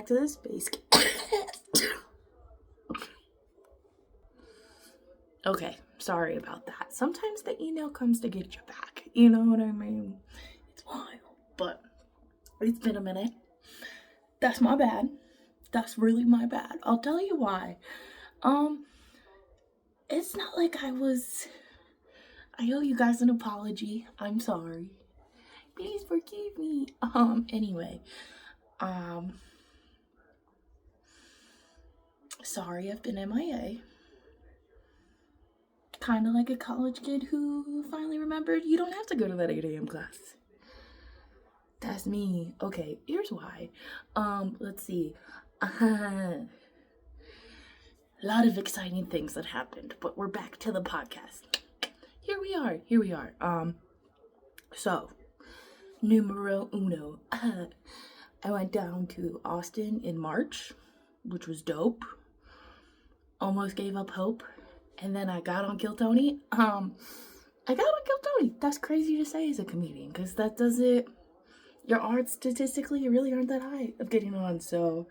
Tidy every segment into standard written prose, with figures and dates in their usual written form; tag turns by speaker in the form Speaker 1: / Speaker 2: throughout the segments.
Speaker 1: back to the Spacecast. Okay, sorry about that. Sometimes the email comes to get you back. You know what I mean? It's wild, but it's been a minute. That's my bad. That's really my bad. I'll tell you why. It's not like I owe you guys an apology. I'm sorry. Please forgive me. Anyway. Sorry I've been MIA. Kind of like a college kid who finally remembered you don't have to go to that 8 a.m. class. That's me. Okay, here's why. Let's see. A lot of exciting things that happened, but we're back to the podcast. Here we are. So, numero uno. I went down to Austin in March, which was dope. Almost gave up hope. And then I got on Kill Tony. That's crazy to say as a comedian, because that doesn't... Your odds, statistically, you really aren't that high of getting on, so...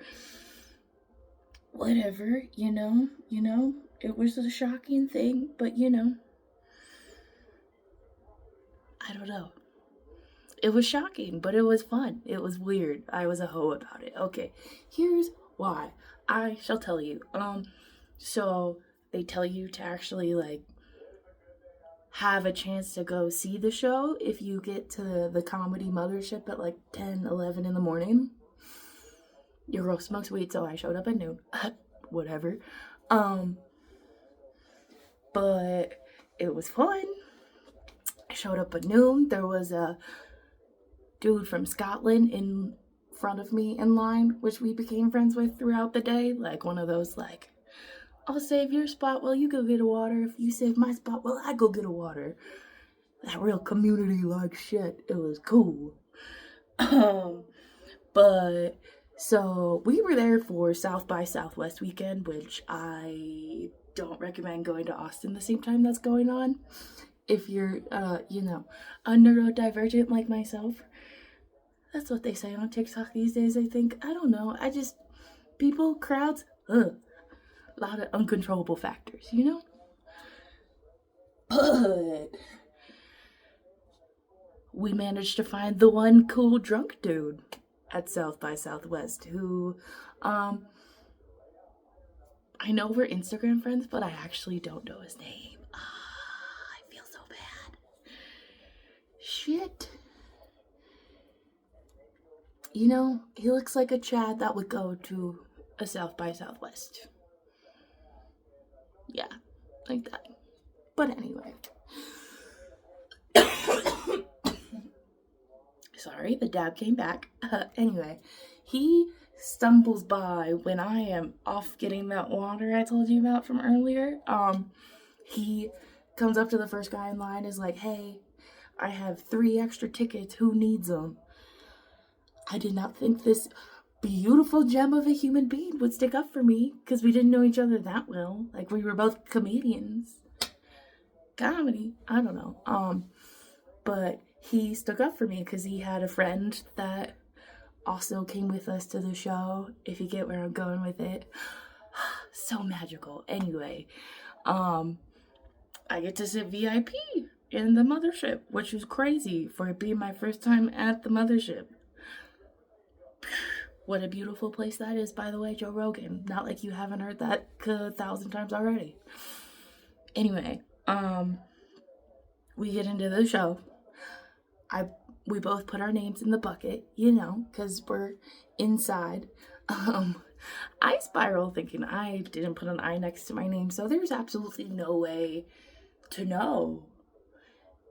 Speaker 1: Whatever, you know, it was a shocking thing, but I don't know. It was shocking, but it was fun. It was weird. I was a hoe about it. Okay, here's why. I shall tell you. So they tell you to actually, have a chance to go see the show if you get to the Comedy Mothership at, 10, 11 in the morning. Your girl smokes weed, so I showed up at noon. Whatever. But it was fun. I showed up at noon. There was a dude from Scotland in front of me in line, which we became friends with throughout the day. One of those, I'll save your spot while you go get a water. If you save my spot while I go get a water. That real community-like shit. It was cool. But... So, we were there for South by Southwest weekend, which I don't recommend going to Austin the same time that's going on. If you're, a neurodivergent like myself. That's what they say on TikTok these days, I think. I don't know. Crowds, a lot of uncontrollable factors, But we managed to find the one cool drunk dude at South by Southwest, who, I know we're Instagram friends, but I actually don't know his name. I feel so bad. Shit. He looks like a Chad that would go to a South by Southwest. Yeah, like that. But anyway. Sorry, the dab came back. Anyway, he stumbles by when I am off getting that water I told you about from earlier. He comes up to the first guy in line, is like, hey, I have 3 extra tickets. Who needs them? I did not think this beautiful gem of a human being would stick up for me, because we didn't know each other that well. We were both comedians. Comedy. I don't know. But he stuck up for me because he had a friend that also came with us to the show, if you get where I'm going with it. So magical. Anyway, I get to sit VIP in the Mothership, which was crazy for it being my first time at the Mothership. What a beautiful place that is, by the way, Joe Rogan. Not like you haven't heard that 1,000 times already. Anyway, we get into the show. We both put our names in the bucket, because we're inside. I spiral thinking I didn't put an I next to my name, so there's absolutely no way to know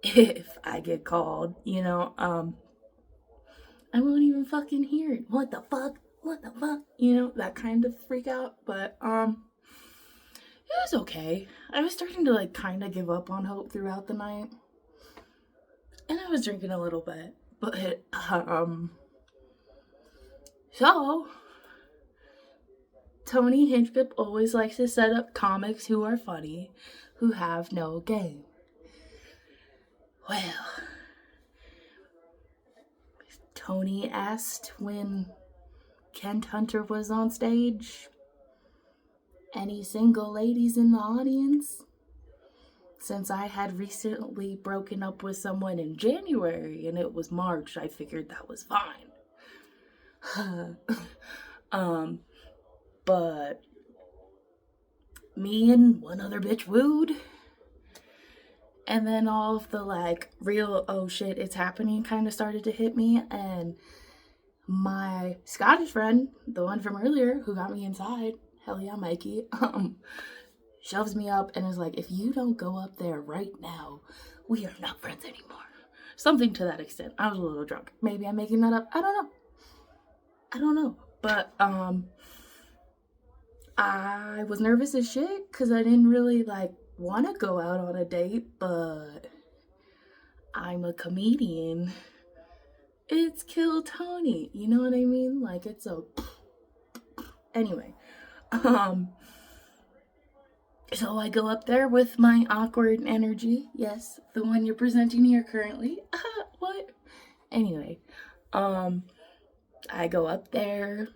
Speaker 1: if I get called, I won't even fucking hear it. What the fuck? That kind of freak out. But, it was okay. I was starting to, kind of give up on hope throughout the night. And I was drinking a little bit. But, so, Tony Hinchcliffe always likes to set up comics who are funny, who have no game. Well, Tony asked when Kent Hunter was on stage. Any single ladies in the audience? Since I had recently broken up with someone in January and it was March, I figured that was fine. But me and one other bitch wooed. And then all of the real, oh shit, it's happening kind of started to hit me. And my Scottish friend, the one from earlier who got me inside, hell yeah, Mikey, shoves me up and is like, if you don't go up there right now, we are not friends anymore. Something to that extent. I was a little drunk. Maybe I'm making that up. I don't know. But, I was nervous as shit because I didn't really, want to go out on a date, but I'm a comedian. It's Kill Tony. You know what I mean? It's a... Anyway. So I go up there with my awkward energy. Yes, the one you're presenting here currently. What? Anyway. I go up there.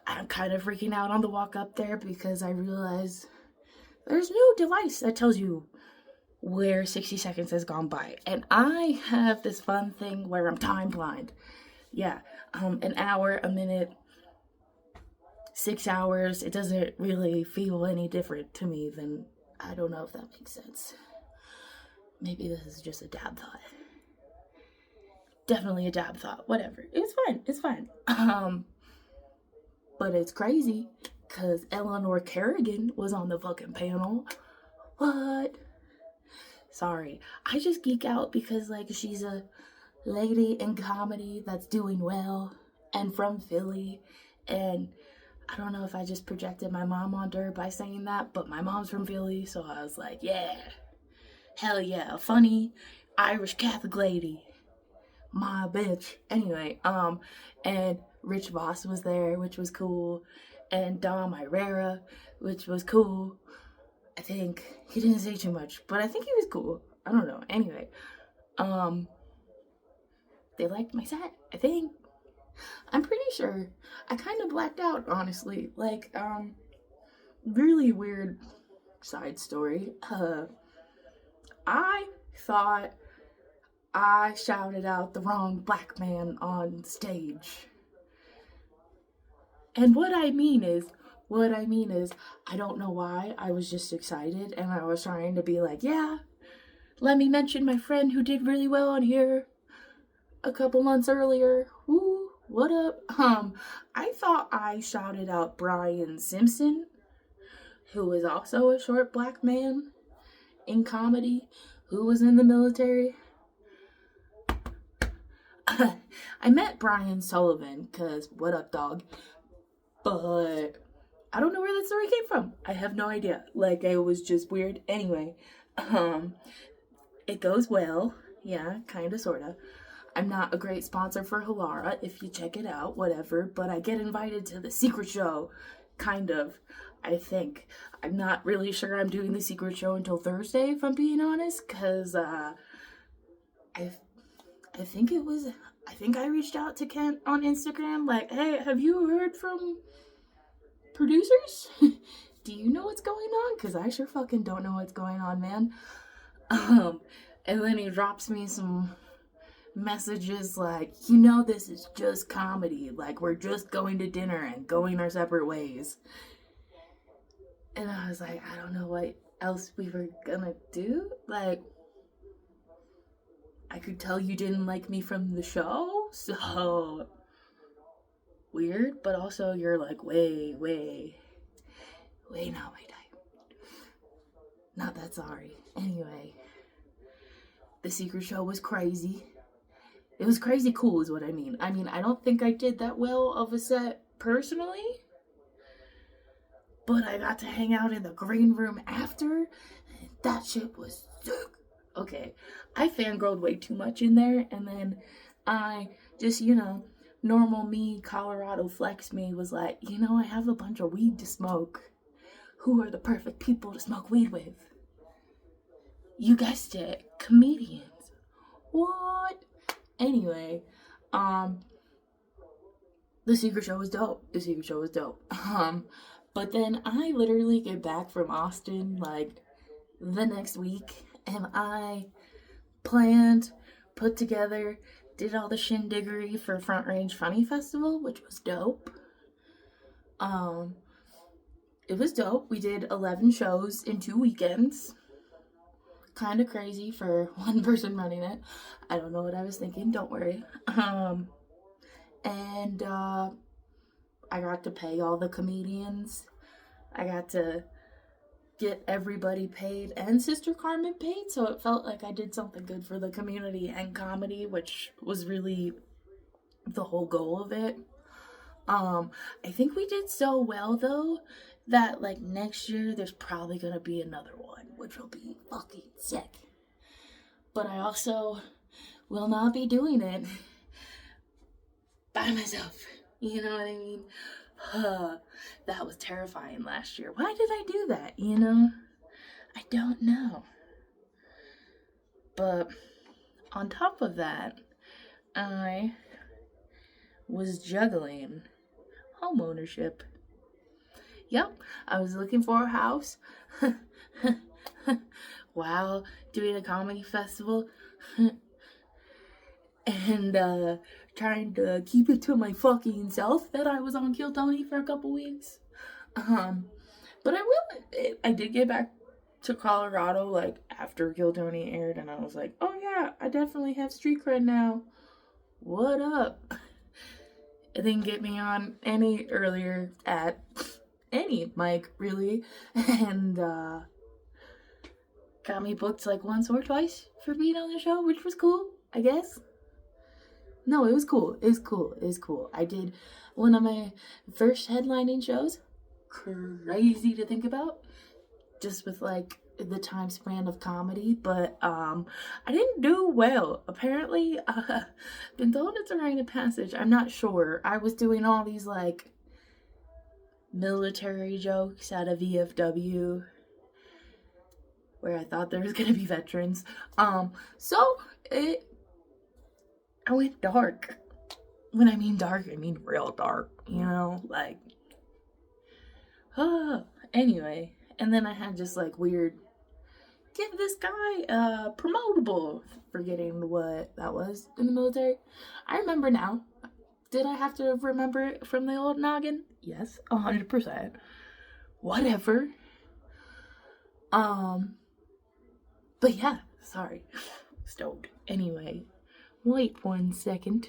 Speaker 1: I'm kind of freaking out on the walk up there because I realize there's no device that tells you where 60 seconds has gone by. And I have this fun thing where I'm time blind. Yeah, an hour, a minute, 6 hours. It doesn't really feel any different to me than, I don't know if that makes sense. Maybe this is just a dab thought. Definitely a dab thought. Whatever. It's fine. But it's crazy because Eleanor Kerrigan was on the fucking panel. What? Sorry. I just geek out because, she's a lady in comedy that's doing well and from Philly. And I don't know if I just projected my mom onto her by saying that, but my mom's from Philly, so I was like, yeah. Hell yeah. A funny Irish Catholic lady. My bitch. Anyway, and Rich Voss was there, which was cool, and Dom Irera, which was cool. I think he didn't say too much, but I think he was cool. I don't know. Anyway, they liked my set, I think. I'm pretty sure. I kind of blacked out, honestly. Really weird side story. I thought I shouted out the wrong black man on stage. And what I mean is, I don't know why, I was just excited and I was trying to be like, yeah, let me mention my friend who did really well on here a couple months earlier. Woo, what up? I thought I shouted out Brian Simpson, who is also a short black man in comedy, who was in the military. I met Brian Sullivan, cause what up, dog? But I don't know where that story came from. I have no idea. It was just weird. Anyway, it goes well. Yeah, kinda, sorta. I'm not a great sponsor for Halara, if you check it out, whatever. But I get invited to the secret show, kind of, I think. I'm not really sure I'm doing the secret show until Thursday, if I'm being honest, because, I think I reached out to Kent on Instagram, hey, have you heard from producers? Do you know what's going on? Because I sure fucking don't know what's going on, man. And then he drops me some messages this is just comedy. We're just going to dinner and going our separate ways. And I was like, I don't know what else we were gonna do. I could tell you didn't like me from the show, so weird, but also you're way not my type. Not that sorry. Anyway, the secret show was crazy. It was crazy cool is what I mean. I don't think I did that well of a set personally, but I got to hang out in the green room after, and that shit was sick. Okay, I fangirled way too much in there, and then I just, normal me, Colorado flex me, was like, I have a bunch of weed to smoke. Who are the perfect people to smoke weed with? You guessed it, comedians. What? Anyway, The secret show was dope. The secret show was dope. But then I literally get back from Austin like the next week, and I planned, put together, did all the shindiggery for Front Range Funny Festival, which was dope. It was dope. We did 11 shows in 2 weekends. Kind of crazy for one person running it. I don't know what I was thinking. Don't worry. And I got to pay all the comedians. I got to get everybody paid and Sister Carmen paid, so it felt like I did something good for the community and comedy, which was really the whole goal of it. I think we did so well though that like next year there's probably gonna be another one, which will be fucking sick. But I also will not be doing it by myself. You know what I mean? That was terrifying last year. Why did I do that, you know? I don't know. But on top of that, I was juggling home ownership. Yep, I was looking for a house while doing a comedy festival and trying to keep it to my fucking self that I was on Kill Tony for a couple weeks. But I did get back to Colorado like after Kill Tony aired, and I was like, oh yeah, I definitely have street cred now. What up? It didn't get me on any earlier at any mic really, and got me booked like once or twice for being on the show, which was cool, I guess. No, it was cool. It was cool. I did one of my first headlining shows. Crazy to think about, just with like the time span of comedy, but I didn't do well. Apparently, been told it's a rite of passage. I'm not sure. I was doing all these like military jokes out of VFW where I thought there was gonna be veterans. So I went dark. When I mean dark, I mean real dark, you know, like, anyway. And then I had just like weird, give this guy promotable, forgetting what that was in the military. I remember now. Did I have to remember it from the old noggin? Yes, 100%. Whatever. But yeah, sorry. Stoked. Anyway. Wait 1 second.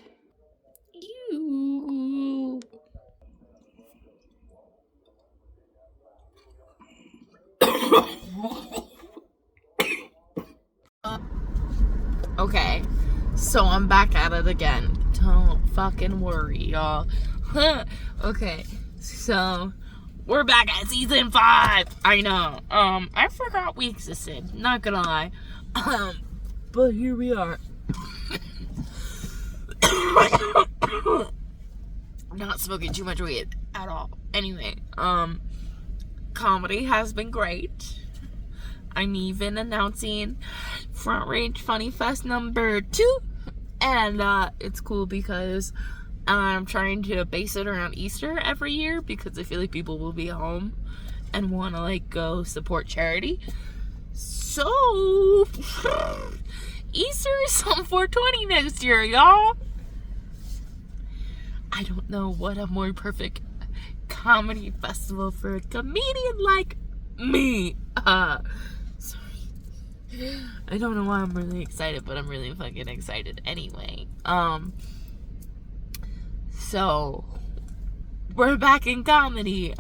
Speaker 1: Okay, so I'm back at it again. Don't fucking worry, y'all. Okay, so we're back at season 5. I know. I forgot we existed. Not gonna lie. But here we are. Not smoking too much weed at all. Anyway, comedy has been great. I'm even announcing Front Range Funny Fest number 2, and it's cool because I'm trying to base it around Easter every year because I feel like people will be home and want to like go support charity. So Easter is on 420 next year, y'all. I don't know what a more perfect comedy festival for a comedian like me. Sorry. I don't know why I'm really excited, but I'm really fucking excited anyway. So we're back in comedy.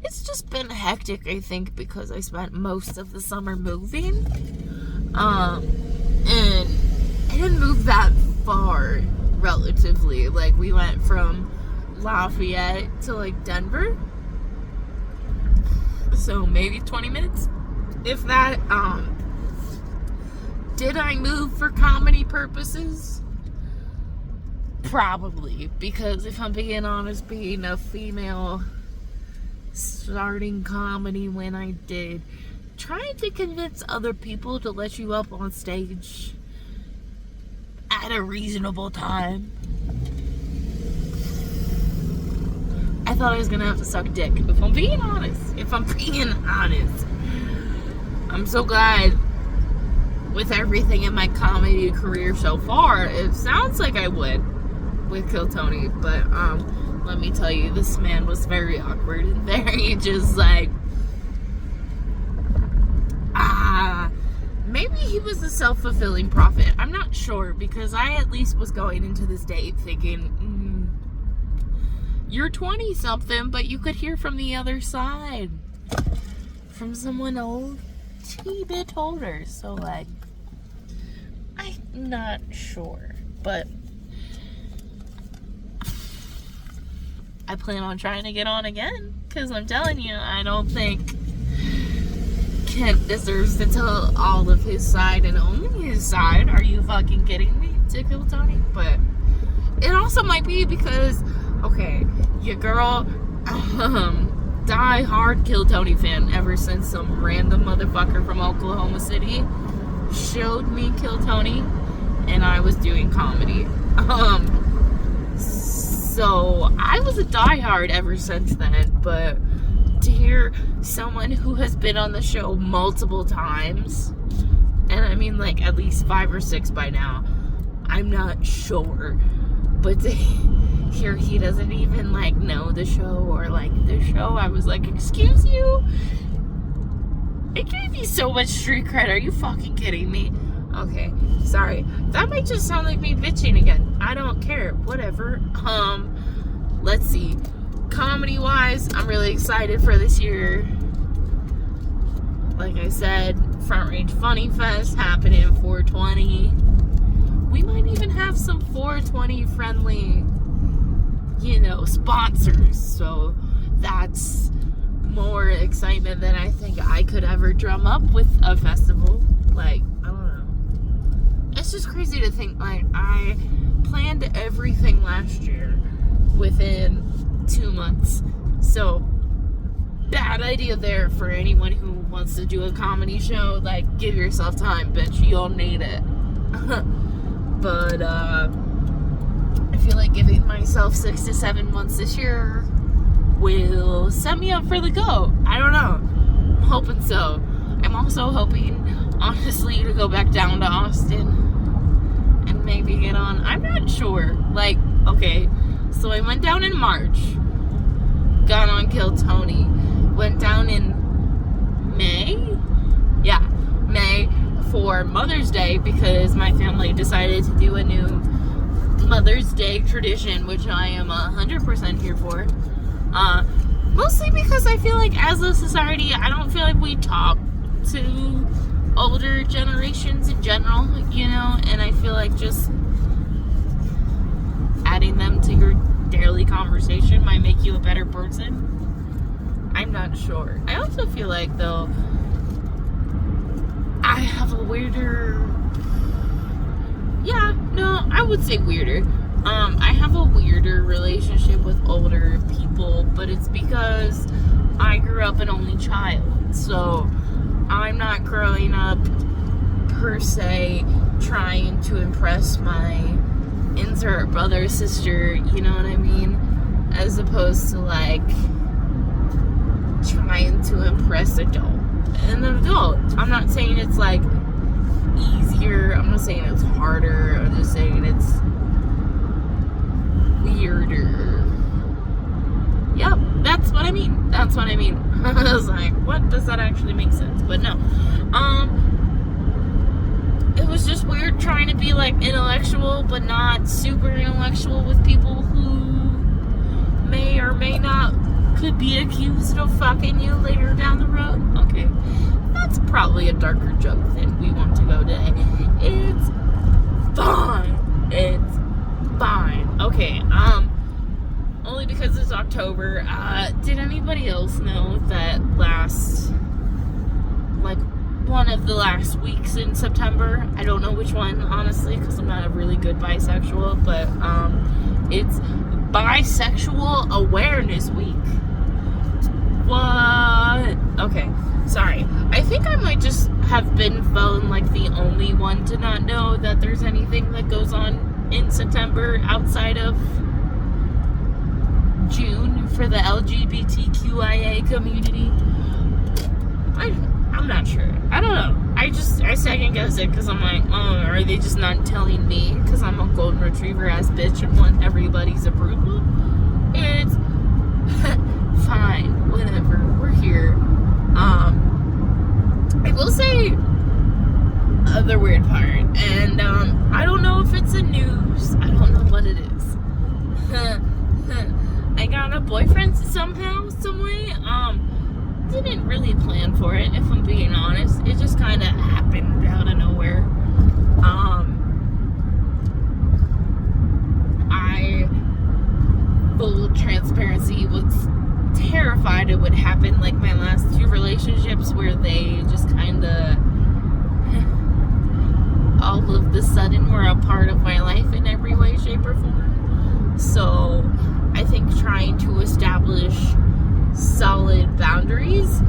Speaker 1: It's just been hectic, I think, because I spent most of the summer moving. And I didn't move that far, relatively. Like, we went from Lafayette to, like, Denver. So, maybe 20 minutes, if that. Did I move for comedy purposes? Probably. Because if I'm being honest, being a female starting comedy when I did, trying to convince other people to let you up on stage at a reasonable time I thought I was gonna have to suck dick. If I'm being honest. I'm so glad with everything in my comedy career so far. It sounds like I would with Kill Tony, but let me tell you, this man was very awkward and very just like, maybe he was a self-fulfilling prophet. I'm not sure, because I at least was going into this date thinking, you're 20-something, but you could hear from the other side. From someone old, a bit older. So, like, I'm not sure. But I plan on trying to get on again. Because I'm telling you, I don't think Kent deserves to tell all of his side and only his side. Are you fucking kidding me? To Kill Tony? But it also might be because, okay, your girl, die hard Kill Tony fan ever since some random motherfucker from Oklahoma City showed me Kill Tony and I was doing comedy. So I was a diehard ever since then, but to hear someone who has been on the show multiple times, and I mean like at least 5 or 6 by now, I'm not sure, but to hear he doesn't even like know the show or like the show, I was like, excuse you? It gave me so much street cred. Are you fucking kidding me? Okay, sorry. That might just sound like me bitching again. I don't care. Whatever. Let's see. Comedy-wise, I'm really excited for this year. Like I said, Front Range Funny Fest happening 420. We might even have some 420 friendly, sponsors. So that's more excitement than I think I could ever drum up with a festival. Like, I don't know. It's just crazy to think, like, I planned everything last year within 2 months. So, bad idea there for anyone who wants to do a comedy show. Like, give yourself time, bitch. You'll need it. But, I feel like giving myself 6 to 7 months this year will set me up for the go. I don't know. I'm hoping so. I'm also hoping, honestly, to go back down to Austin and maybe get on. I'm not sure. Like, okay, so I went down in March, got on Kill Tony, went down in May? Yeah, May for Mother's Day because my family decided to do a new Mother's Day tradition, which I am 100% here for. Mostly because I feel like as a society, I don't feel like we talk to older generations in general, and I feel like just adding them to your daily conversation might make you a better person. I'm not sure. I also feel like, though, I have a weirder... I would say weirder. I have a weirder relationship with older people, but it's because I grew up an only child. So I'm not growing up per se trying to impress my insert brother, sister, you know what I mean? As opposed to like trying to impress an adult. I'm not saying it's like easier. I'm not saying it's harder. I'm just saying it's weirder. Yep, that's what I mean. I was like, what? Does that actually make sense? But no. It was just weird trying to be like intellectual but not super intellectual with people who may or may not could be accused of fucking you later down the road. Okay, that's probably a darker joke than we want to go today. It's fine. Okay, only because it's October. Did anybody else know that one of the last weeks in September, I don't know which one, honestly, because I'm not a really good bisexual, but, it's Bisexual Awareness Week. What? Okay, sorry. I think I might just have been like the only one to not know that there's anything that goes on in September outside of June for the LGBTQIA community. I'm not sure. I don't know. I second guess it because I'm like, oh, are they just not telling me because I'm a golden retriever ass bitch and want everybody's approval? It's fine, whatever. We're here. I will say the weird part, and I don't know if it's a news. I don't know what it is. I got a boyfriend somehow, some way. Didn't really plan for it, if I'm being honest. It just kind of happened out of nowhere. I, full transparency, was terrified it would happen like my last 2 relationships where they just kind of all of the sudden were a part of my life in every way, shape, or form. So I think trying to establish solid boundaries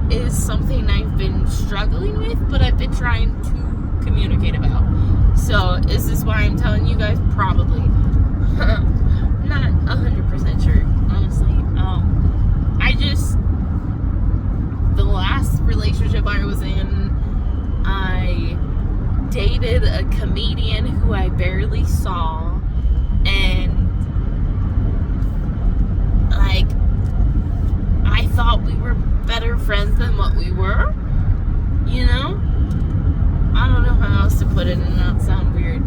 Speaker 1: is something I've been struggling with, but I've been trying to communicate about. So is this why I'm telling you guys? Probably. Not 100% sure, honestly. The last relationship I was in, I dated a comedian who I barely saw, and like, I thought we were better friends than what we were, you know? I don't know how else to put it and not sound weird.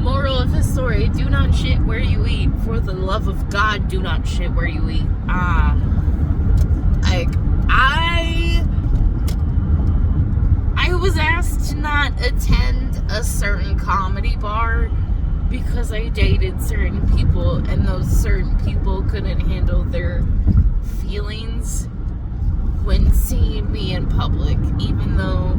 Speaker 1: Moral of the story, do not shit where you eat. For the love of God, do not shit where you eat. I was asked to not attend a certain comedy bar because I dated certain people, and those certain people couldn't handle their feelings when seeing me in public, even though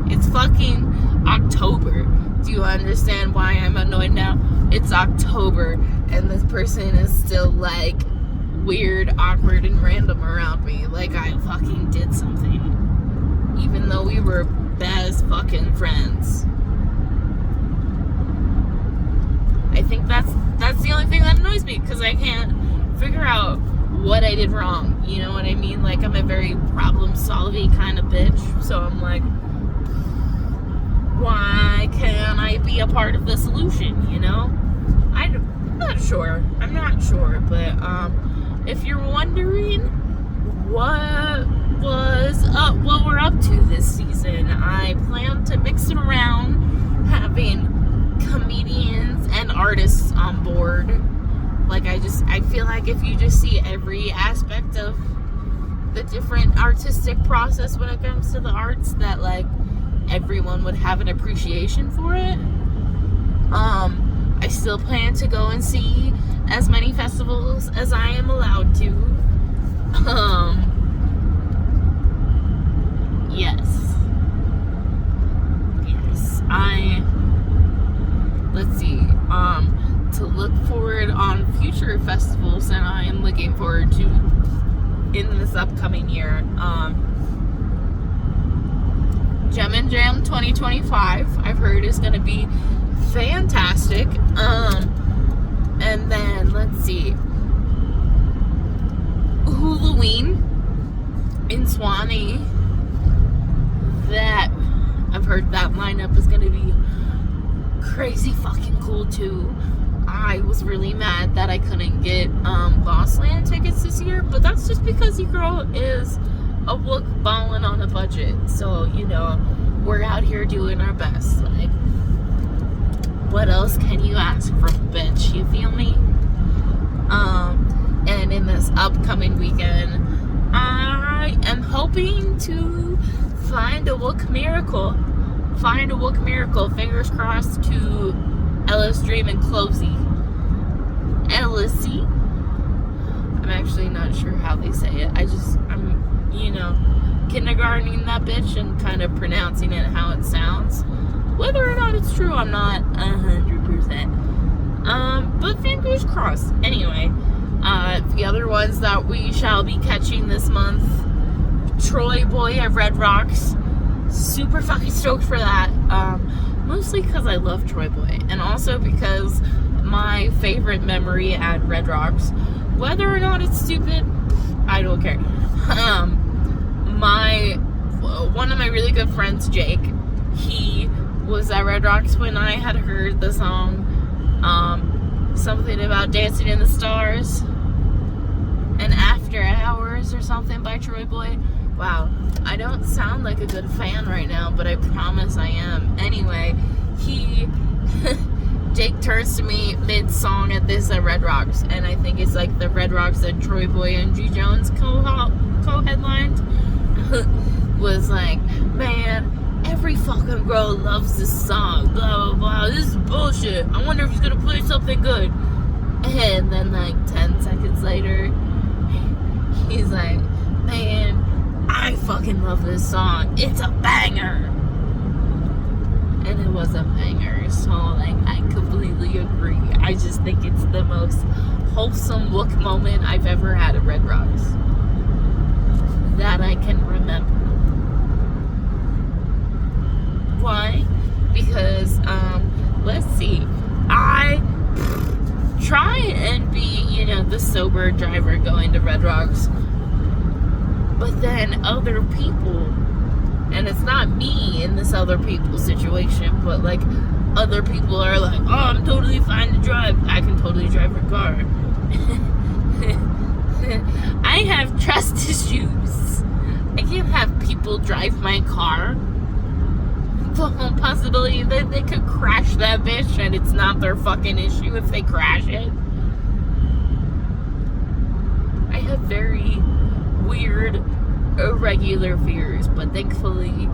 Speaker 1: it's fucking October. Do you understand why I'm annoyed now? It's October, and this person is still like weird, awkward, and random around me, like I fucking did something, even though we were best fucking friends. I think that's the only thing that annoys me, because I can't figure out what I did wrong. You know what I mean? Like, I'm a very problem-solving kind of bitch, so I'm like, why can't I be a part of the solution, you know? I'm not sure, but if you're wondering what we're up to this season, I plan to mix it around, having comedians and artists on board. Like, I feel like if you just see every aspect of the different artistic process when it comes to the arts, that like everyone would have an appreciation for it. I still plan to go and see as many festivals as I am allowed to. Yes, let's see, to look forward on future festivals that I am looking forward to in this upcoming year. Gem and Jam 2025, I've heard, is going to be fantastic. And then, let's see, Halloween in Swanee. That, I've heard that lineup is going to be crazy fucking cool too. I was really mad that I couldn't get Lost Land tickets this year, but that's just because your girl is a wook balling on a budget. So, you know, we're out here doing our best. Like, what else can you ask from a bitch? You feel me? And in this upcoming weekend, I am hoping to find a wook miracle. Fingers crossed to Ellis Dream and Closey. LSC. I'm actually not sure how they say it. I'm kindergartening that bitch and kind of pronouncing it how it sounds. Whether or not it's true, I'm not 100%. But fingers crossed. Anyway, the other ones that we shall be catching this month, Troy Boy at Red Rocks. Super fucking stoked for that. Mostly because I love Troy Boy, and also because my favorite memory at Red Rocks. Whether or not it's stupid, I don't care. One of my really good friends, Jake, he was at Red Rocks when I had heard the song, something about Dancing in the Stars and After Hours or something by Troy Boy. Wow, I don't sound like a good fan right now, but I promise I am. Anyway, Jake turns to me mid-song at Red Rocks, and I think it's like the Red Rocks that Troy Boy and G Jones co-headlined, was like, man, every fucking girl loves this song, blah, blah, blah, this is bullshit, I wonder if he's gonna play something good. And then like 10 seconds later, he's like, man, I fucking love this song, it's a banger. And it was a banger, so like I completely agree. I just think it's the most wholesome look moment I've ever had at Red Rocks that I can remember. Why? Because let's see, I try and be, the sober driver going to Red Rocks, but then other people, and it's not me in this other people situation, but like other people are like, oh, I'm totally fine to drive, I can totally drive your car. I have trust issues. I can't have people drive my car. The whole possibility that they could crash that bitch and it's not their fucking issue if they crash it. I have very weird, irregular fears, but thankfully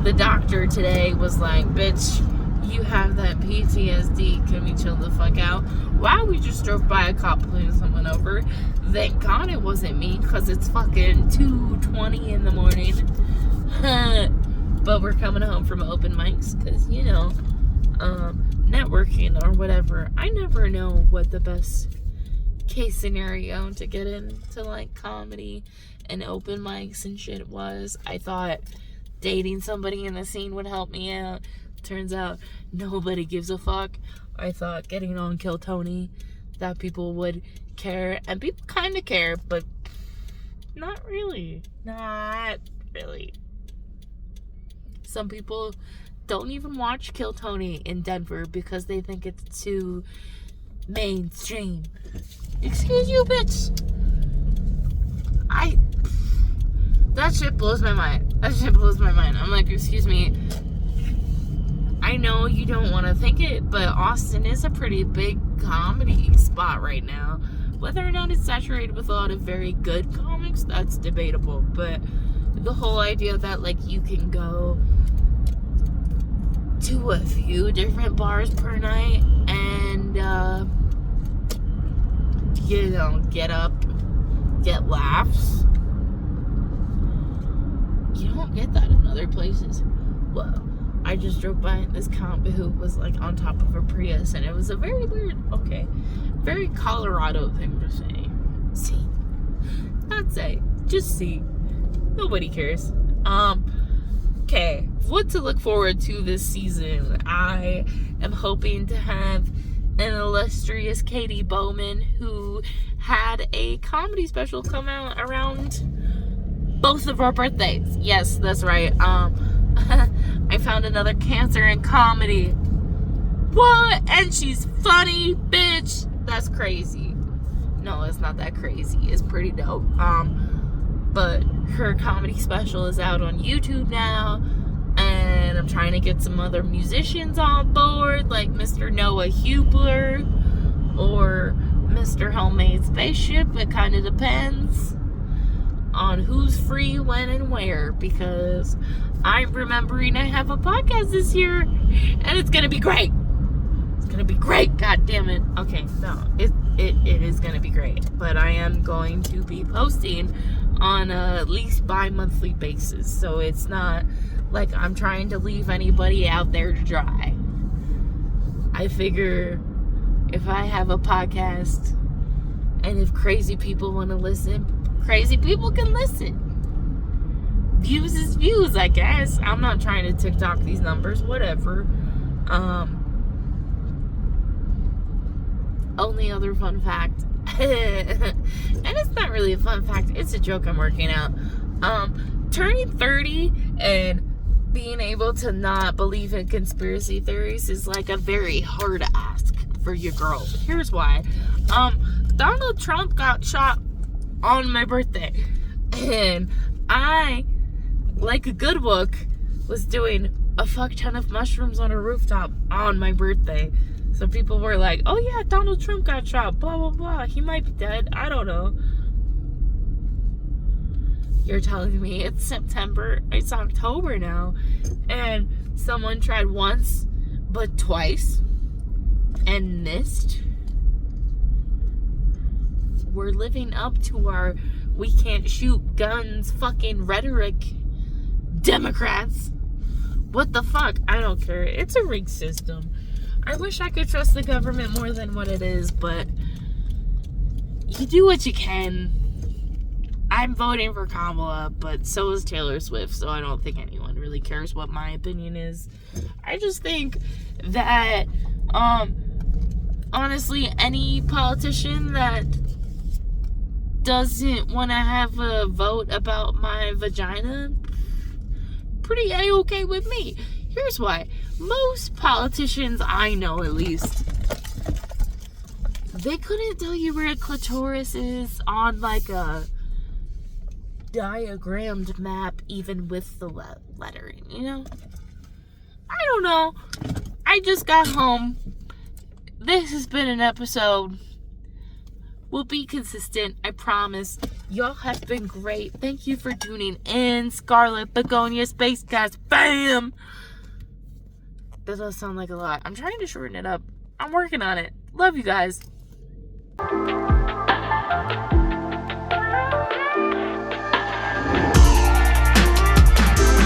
Speaker 1: the doctor today was like, bitch, you have that PTSD, can we chill the fuck out? Wow, we just drove by a cop pulling someone over. Thank God it wasn't me, because it's fucking 2:20 in the morning. But we're coming home from open mics, because, networking or whatever, I never know what the best case scenario to get into like comedy and open mics and shit was. I thought dating somebody in the scene would help me out. Turns out nobody gives a fuck. I thought getting on Kill Tony, that people would care, and people kind of care, but not really. Some people don't even watch Kill Tony in Denver because they think it's too mainstream. Excuse you, bitch. That shit blows my mind. I'm like, excuse me. I know you don't want to think it, but Austin is a pretty big comedy spot right now. Whether or not it's saturated with a lot of very good comics, that's debatable. But the whole idea that, like, you can go to a few different bars per night and, get up, get laughs. You don't get that in other places. Well, I just drove by this cop who was like on top of a Prius, and it was a very weird, very Colorado thing to say. See, not say, just see. Nobody cares. Okay, what to look forward to this season? I am hoping to have an illustrious Katie Bowman, who had a comedy special come out around both of our birthdays. Yes, that's right. I found another cancer in comedy. What? And she's funny, bitch. That's crazy. No, it's not that crazy. It's pretty dope. But her comedy special is out on YouTube now, and I'm trying to get some other musicians on board, like Mr. Noah Hubler or Mr. Homemade Spaceship. It kind of depends on who's free, when, and where, because I'm remembering I have a podcast this year, and it's gonna be great. It's gonna be great, god damn it. Okay, no, it is gonna be great, but I am going to be posting on a at least bi-monthly basis, so it's not like I'm trying to leave anybody out there to dry. I figure if I have a podcast, and if crazy people want to listen, crazy people can listen. Views is views, I guess. I'm not trying to TikTok these numbers, whatever.
Speaker 2: only other fun fact, and it's not really a fun fact, it's a joke I'm working out. Turning 30 and being able to not believe in conspiracy theories is like a very hard ask for your girl. Here's why. Donald Trump got shot on my birthday, and I, like a good book, was doing a fuck ton of mushrooms on a rooftop on my birthday. So people were like, oh yeah, Donald Trump got shot, blah blah blah, he might be dead, I don't know. You're telling me it's September, it's October now, and someone tried once but twice and missed? We're living up to our we can't shoot guns fucking rhetoric, Democrats. What the fuck? I don't care. It's a rigged system. I wish I could trust the government more than what it is, but you do what you can. I'm voting for Kamala, but so is Taylor Swift, so I don't think anyone really cares what my opinion is. I just think that, honestly, any politician that doesn't want to have a vote about my vagina, pretty A-okay with me. Here's why. Most politicians I know, at least, they couldn't tell you where a clitoris is on like a diagrammed map, even with the lettering, you know? I don't know. I just got home. This has been an episode. We'll be consistent, I promise. Y'all have been great. Thank you for tuning in. Scarlet, Begonia, Spacecast, bam! That does sound like a lot. I'm trying to shorten it up. I'm working on it. Love you guys.